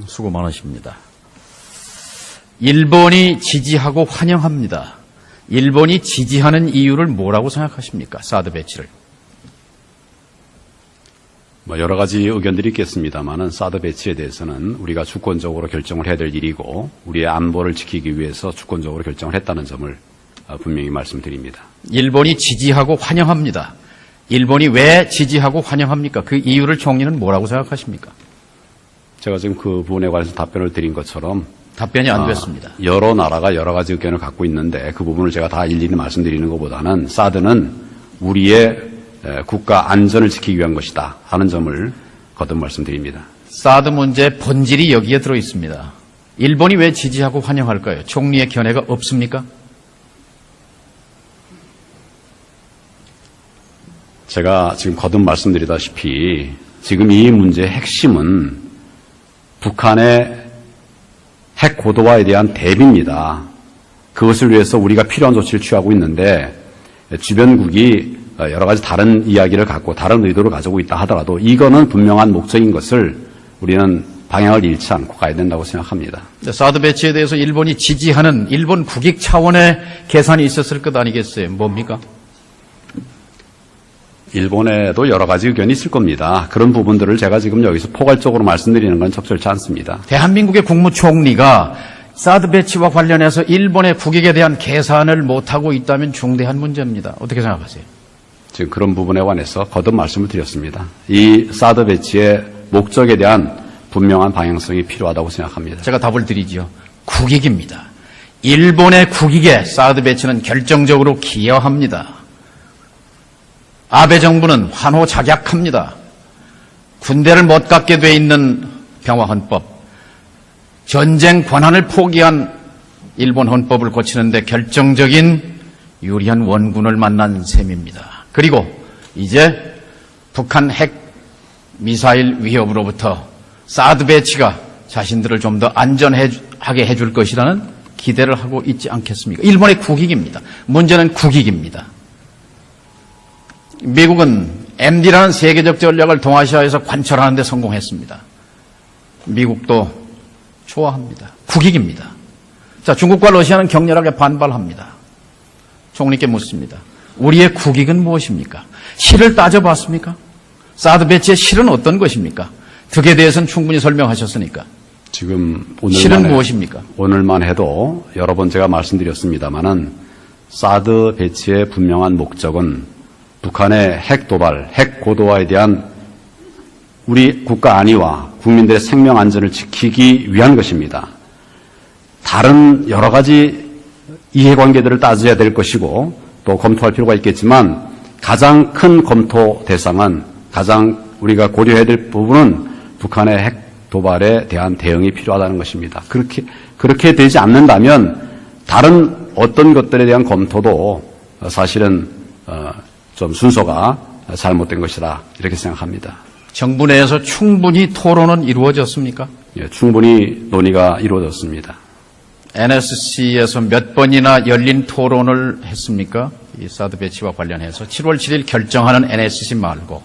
수고 많으십니다. 일본이 지지하고 환영합니다. 일본이 지지하는 이유를 뭐라고 생각하십니까? 사드 배치를. 여러 가지 의견들이 있겠습니다만은 사드 배치에 대해서는 우리가 주권적으로 결정을 해야 될 일이고 우리의 안보를 지키기 위해서 주권적으로 결정을 했다는 점을 분명히 말씀드립니다. 일본이 지지하고 환영합니다. 일본이 왜 지지하고 환영합니까? 그 이유를 총리는 뭐라고 생각하십니까? 제가 지금 그 부분에 관해서 답변을 드린 것처럼 답변이 안 됐습니다. 여러 나라가 여러 가지 의견을 갖고 있는데 그 부분을 제가 다 일일이 말씀드리는 것보다는 사드는 우리의 국가 안전을 지키기 위한 것이다 하는 점을 거듭 말씀드립니다. 사드 문제의 본질이 여기에 들어 있습니다. 일본이 왜 지지하고 환영할까요? 총리의 견해가 없습니까? 제가 지금 거듭 말씀드리다시피 지금 이 문제의 핵심은 북한의 핵 고도화에 대한 대비입니다. 그것을 위해서 우리가 필요한 조치를 취하고 있는데 주변국이 여러 가지 다른 이야기를 갖고 다른 의도를 가지고 있다 하더라도 이거는 분명한 목적인 것을 우리는 방향을 잃지 않고 가야 된다고 생각합니다. 사드 배치에 대해서 일본이 지지하는 일본 국익 차원의 계산이 있었을 것 아니겠어요? 뭡니까? 일본에도 여러 가지 의견이 있을 겁니다. 그런 부분들을 제가 지금 여기서 포괄적으로 말씀드리는 건 적절치 않습니다. 대한민국의 국무총리가 사드 배치와 관련해서 일본의 국익에 대한 계산을 못하고 있다면 중대한 문제입니다. 어떻게 생각하세요? 지금 그런 부분에 관해서 거듭 말씀을 드렸습니다. 이 사드 배치의 목적에 대한 분명한 방향성이 필요하다고 생각합니다. 제가 답을 드리죠. 국익입니다. 일본의 국익에 사드 배치는 결정적으로 기여합니다. 아베 정부는 환호작약합니다. 군대를 못 갖게 돼 있는 평화헌법, 전쟁 권한을 포기한 일본 헌법을 고치는데 결정적인 유리한 원군을 만난 셈입니다. 그리고 이제 북한 핵 미사일 위협으로부터 사드 배치가 자신들을 좀 더 안전하게 해줄 것이라는 기대를 하고 있지 않겠습니까? 일본의 국익입니다. 문제는 국익입니다. 미국은 MD라는 세계적 전략을 동아시아에서 관철하는 데 성공했습니다. 미국도 좋아합니다. 국익입니다. 자, 중국과 러시아는 격렬하게 반발합니다. 총리께 묻습니다. 우리의 국익은 무엇입니까? 실을 따져봤습니까? 사드 배치의 실은 어떤 것입니까? 득에 대해서는 충분히 설명하셨으니까. 지금 실은 무엇입니까? 오늘만 해도 여러 번 제가 말씀드렸습니다만은 사드 배치의 분명한 목적은 북한의 핵 도발, 핵 고도화에 대한 우리 국가 안위와 국민들의 생명 안전을 지키기 위한 것입니다. 다른 여러 가지 이해관계들을 따져야 될 것이고 또 검토할 필요가 있겠지만 가장 큰 검토 대상은 가장 우리가 고려해야 될 부분은 북한의 핵 도발에 대한 대응이 필요하다는 것입니다. 그렇게 되지 않는다면 다른 어떤 것들에 대한 검토도 사실은 좀 순서가 잘못된 것이다 이렇게 생각합니다. 정부 내에서 충분히 토론은 이루어졌습니까? 예, 충분히 논의가 이루어졌습니다. NSC에서 몇 번이나 열린 토론을 했습니까? 이 사드 배치와 관련해서 7월 7일 결정하는 NSC 말고.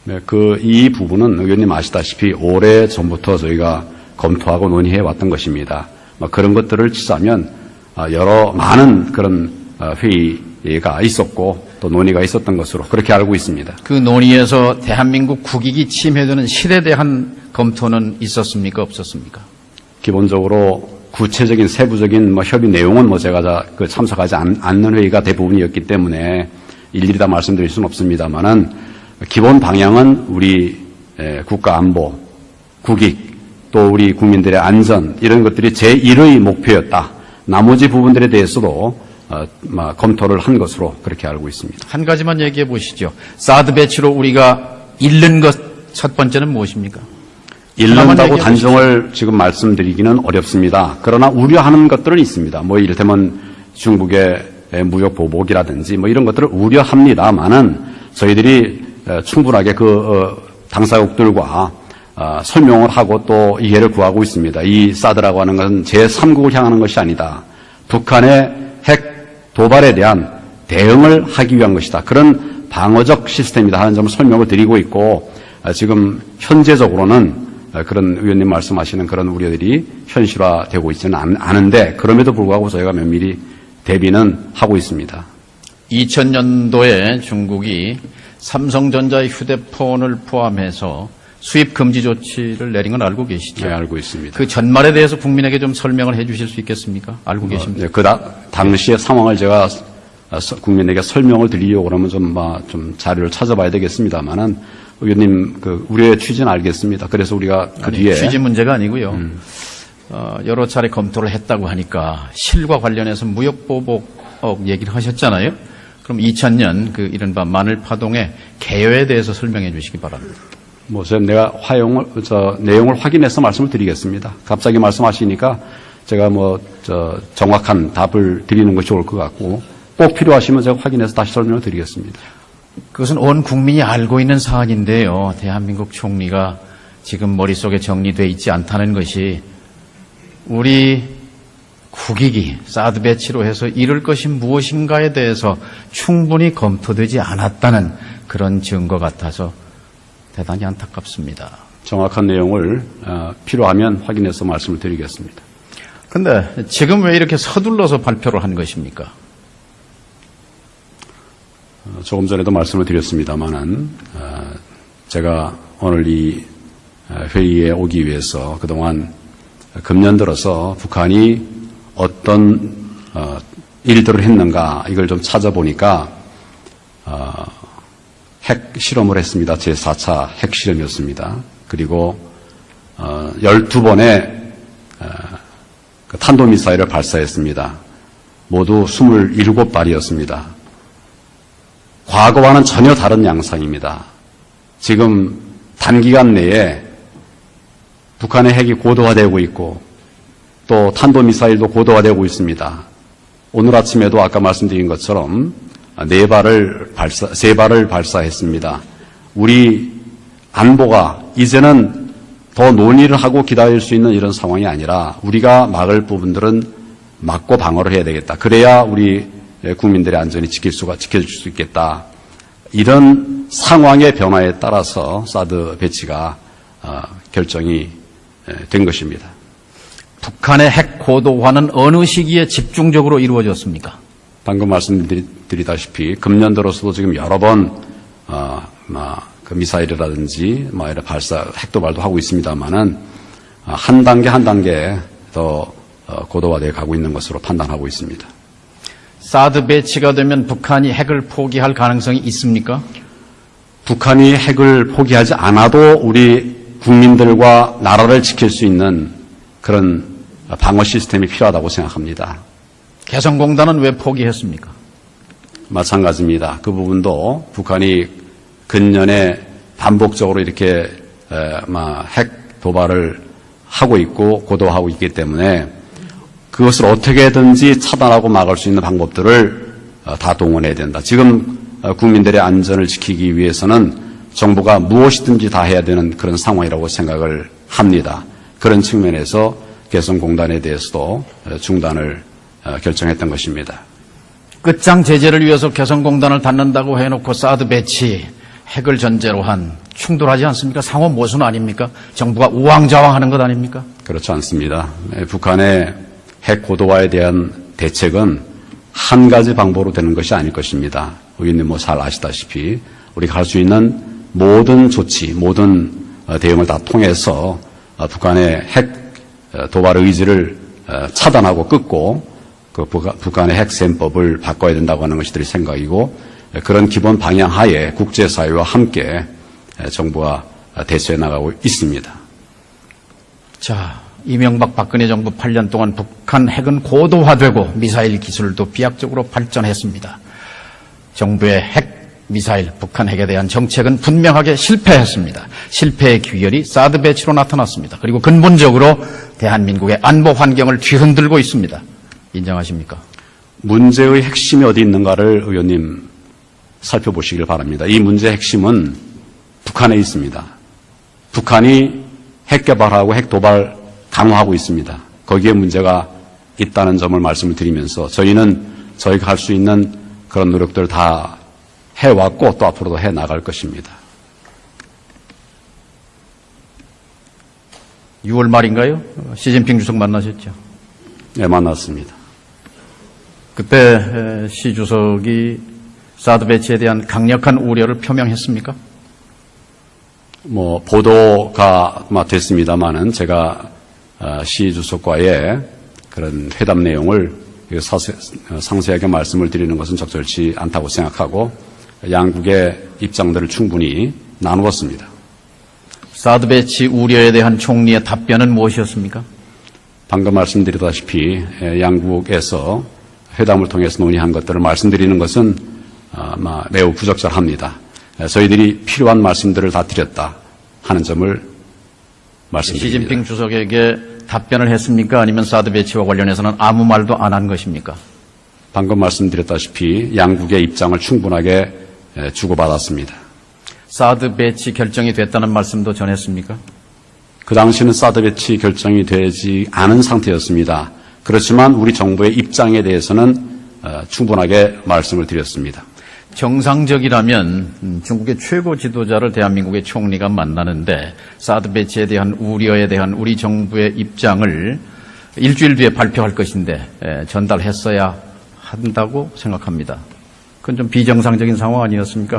네, 이 부분은 의원님 아시다시피 오래 전부터 저희가 검토하고 논의해 왔던 것입니다. 그런 것들을 치자면 많은 그런 회의가 있었고 또 논의가 있었던 것으로 그렇게 알고 있습니다. 그 논의에서 대한민국 국익이 침해되는 실에 대한 검토는 있었습니까? 없었습니까? 기본적으로 구체적인 세부적인 협의 내용은 제가 참석하지 않는 회의가 대부분이었기 때문에 일일이 다 말씀드릴 수는 없습니다만은 기본 방향은 우리 국가 안보, 국익, 또 우리 국민들의 안전 이런 것들이 제1의 목표였다. 나머지 부분들에 대해서도 검토를 한 것으로 그렇게 알고 있습니다. 한 가지만 얘기해 보시죠. 사드 배치로 우리가 잃는 것 첫 번째는 무엇입니까? 잃는다고 단정을 지금 말씀드리기는 어렵습니다. 그러나 우려하는 것들은 있습니다. 이를테면 중국의 무역 보복이라든지 이런 것들을 우려합니다만은 저희들이 충분하게 당사국들과 설명을 하고 또 이해를 구하고 있습니다. 이 사드라고 하는 것은 제3국을 향하는 것이 아니다. 북한의 핵 도발에 대한 대응을 하기 위한 것이다. 그런 방어적 시스템이다 하는 점을 설명을 드리고 있고 지금 현재적으로는 그런 의원님 말씀하시는 그런 우려들이 현실화되고 있지는 않은데 그럼에도 불구하고 저희가 면밀히 대비는 하고 있습니다. 2000년도에 중국이 삼성전자의 휴대폰을 포함해서 수입 금지 조치를 내린 건 알고 계시죠? 네, 알고 있습니다. 그 전말에 대해서 국민에게 좀 설명을 해 주실 수 있겠습니까? 알고 계십니까? 네, 당시의 상황을 제가 국민에게 설명을 드리려고 그러면 좀 자료를 찾아봐야 되겠습니다만은 의원님 그 우려의 취지는 알겠습니다. 그래서 우리가 그 뒤에 취지 문제가 아니고요. 여러 차례 검토를 했다고 하니까 실과 관련해서 무역보복 얘기를 하셨잖아요. 그럼 2000년 그 이른바 마늘파동의 개요에 대해서 설명해 주시기 바랍니다. 내가 내용을 확인해서 말씀을 드리겠습니다. 갑자기 말씀하시니까 제가 정확한 답을 드리는 것이 좋을 것 같고 꼭 필요하시면 제가 확인해서 다시 설명을 드리겠습니다. 그것은 온 국민이 알고 있는 사안인데요. 대한민국 총리가 지금 머릿속에 정리되어 있지 않다는 것이 우리 국익이 사드 배치로 해서 이룰 것이 무엇인가에 대해서 충분히 검토되지 않았다는 그런 증거 같아서 대단히 안타깝습니다. 정확한 내용을 필요하면 확인해서 말씀을 드리겠습니다. 그런데 지금 왜 이렇게 서둘러서 발표를 한 것입니까? 조금 전에도 말씀을 드렸습니다만은 제가 오늘 이 회의에 오기 위해서 그동안 금년 들어서 북한이 어떤 일들을 했는가 이걸 좀 찾아보니까 핵 실험을 했습니다. 제4차 핵 실험이었습니다. 그리고 12번의 탄도미사일을 발사했습니다. 모두 27발이었습니다. 과거와는 전혀 다른 양상입니다. 지금 단기간 내에 북한의 핵이 고도화되고 있고 또 탄도미사일도 고도화되고 있습니다. 오늘 아침에도 아까 말씀드린 것처럼 3발을 발사했습니다. 우리 안보가 이제는 더 논의를 하고 기다릴 수 있는 이런 상황이 아니라 우리가 막을 부분들은 막고 방어를 해야 되겠다. 그래야 우리 국민들의 안전이 지켜질 수 있겠다. 이런 상황의 변화에 따라서 사드 배치가 결정이 된 것입니다. 북한의 핵 고도화는 어느 시기에 집중적으로 이루어졌습니까? 방금 말씀드리다시피 금년 들어서도 지금 여러 번 그 미사일이라든지 이런 핵 도발도 하고 있습니다만은 한 단계 한 단계 더 고도화되어 가고 있는 것으로 판단하고 있습니다. 사드 배치가 되면 북한이 핵을 포기할 가능성이 있습니까? 북한이 핵을 포기하지 않아도 우리 국민들과 나라를 지킬 수 있는 그런 방어 시스템이 필요하다고 생각합니다. 개성공단은 왜 포기했습니까? 마찬가지입니다. 그 부분도 북한이 근년에 반복적으로 이렇게 핵 도발을 하고 있고 고도화하고 있기 때문에 그것을 어떻게든지 차단하고 막을 수 있는 방법들을 다 동원해야 된다. 지금 국민들의 안전을 지키기 위해서는 정부가 무엇이든지 다 해야 되는 그런 상황이라고 생각을 합니다. 그런 측면에서 개성공단에 대해서도 중단을 결정했던 것입니다. 끝장 제재를 위해서 개성공단을 닫는다고 해놓고 사드 배치, 핵을 전제로 한 충돌하지 않습니까? 상호 모순 아닙니까? 정부가 우왕좌왕하는 것 아닙니까? 그렇지 않습니다. 북한의 핵 고도화에 대한 대책은 한 가지 방법으로 되는 것이 아닐 것입니다. 의원님 잘 아시다시피 우리가 할 수 있는 모든 조치, 모든 대응을 다 통해서 북한의 핵 도발 의지를 차단하고 끊고 그 북한의 핵셈법을 바꿔야 된다고 하는 것이 들 생각이고 그런 기본 방향 하에 국제사회와 함께 정부가 대처해 나가고 있습니다. 자, 이명박 박근혜 정부 8년 동안 북한 핵은 고도화되고 미사일 기술도 비약적으로 발전했습니다. 정부의 핵 미사일, 북한 핵에 대한 정책은 분명하게 실패했습니다. 실패의 귀결이 사드 배치로 나타났습니다. 그리고 근본적으로 대한민국의 안보 환경을 뒤흔들고 있습니다. 인정하십니까? 문제의 핵심이 어디 있는가를 의원님 살펴보시길 바랍니다. 이 문제의 핵심은 북한에 있습니다. 북한이 핵 개발하고 핵 도발 강화하고 있습니다. 거기에 문제가 있다는 점을 말씀을 드리면서 저희가 할 수 있는 그런 노력들을 다 해왔고 또 앞으로도 해 나갈 것입니다. 6월 말인가요? 시진핑 주석 만나셨죠? 네, 만났습니다. 그때 시 주석이 사드 배치에 대한 강력한 우려를 표명했습니까? 보도가 됐습니다만은 제가 시 주석과의 그런 회담 내용을 상세하게 말씀을 드리는 것은 적절치 않다고 생각하고 양국의 입장들을 충분히 나누었습니다. 사드 배치 우려에 대한 총리의 답변은 무엇이었습니까? 방금 말씀드렸다시피 양국에서 회담을 통해서 논의한 것들을 말씀드리는 것은 매우 부적절합니다. 저희들이 필요한 말씀들을 다 드렸다 하는 점을 말씀드립니다. 시진핑 주석에게 답변을 했습니까? 아니면 사드 배치와 관련해서는 아무 말도 안 한 것입니까? 방금 말씀드렸다시피 양국의 입장을 충분하게 주고받았습니다. 사드 배치 결정이 됐다는 말씀도 전했습니까? 그 당시는 사드 배치 결정이 되지 않은 상태였습니다. 그렇지만 우리 정부의 입장에 대해서는 충분하게 말씀을 드렸습니다. 정상적이라면 중국의 최고 지도자를 대한민국의 총리가 만나는데 사드 배치에 대한 우려에 대한 우리 정부의 입장을 일주일 뒤에 발표할 것인데 전달했어야 한다고 생각합니다. 그건 좀 비정상적인 상황 아니었습니까?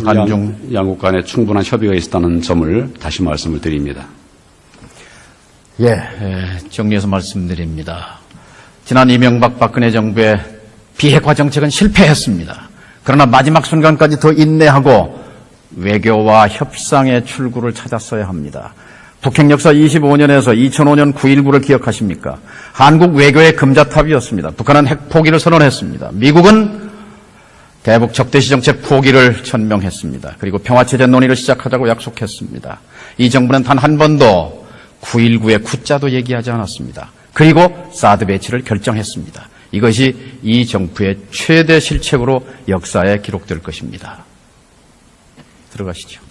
양국 간에 충분한 협의가 있었다는 점을 다시 말씀을 드립니다. 정리해서 말씀드립니다. 지난 이명박 박근혜 정부의 비핵화 정책은 실패했습니다. 그러나 마지막 순간까지 더 인내하고 외교와 협상의 출구를 찾았어야 합니다. 북핵 역사 25년에서 2005년 9.19를 기억하십니까? 한국 외교의 금자탑이었습니다. 북한은 핵 포기를 선언했습니다. 미국은 대북 적대시 정책 포기를 천명했습니다. 그리고 평화체제 논의를 시작하자고 약속했습니다. 이 정부는 단 한 번도 9.19의 구자도 얘기하지 않았습니다. 그리고 사드 배치를 결정했습니다. 이것이 이 정부의 최대 실책으로 역사에 기록될 것입니다. 들어가시죠.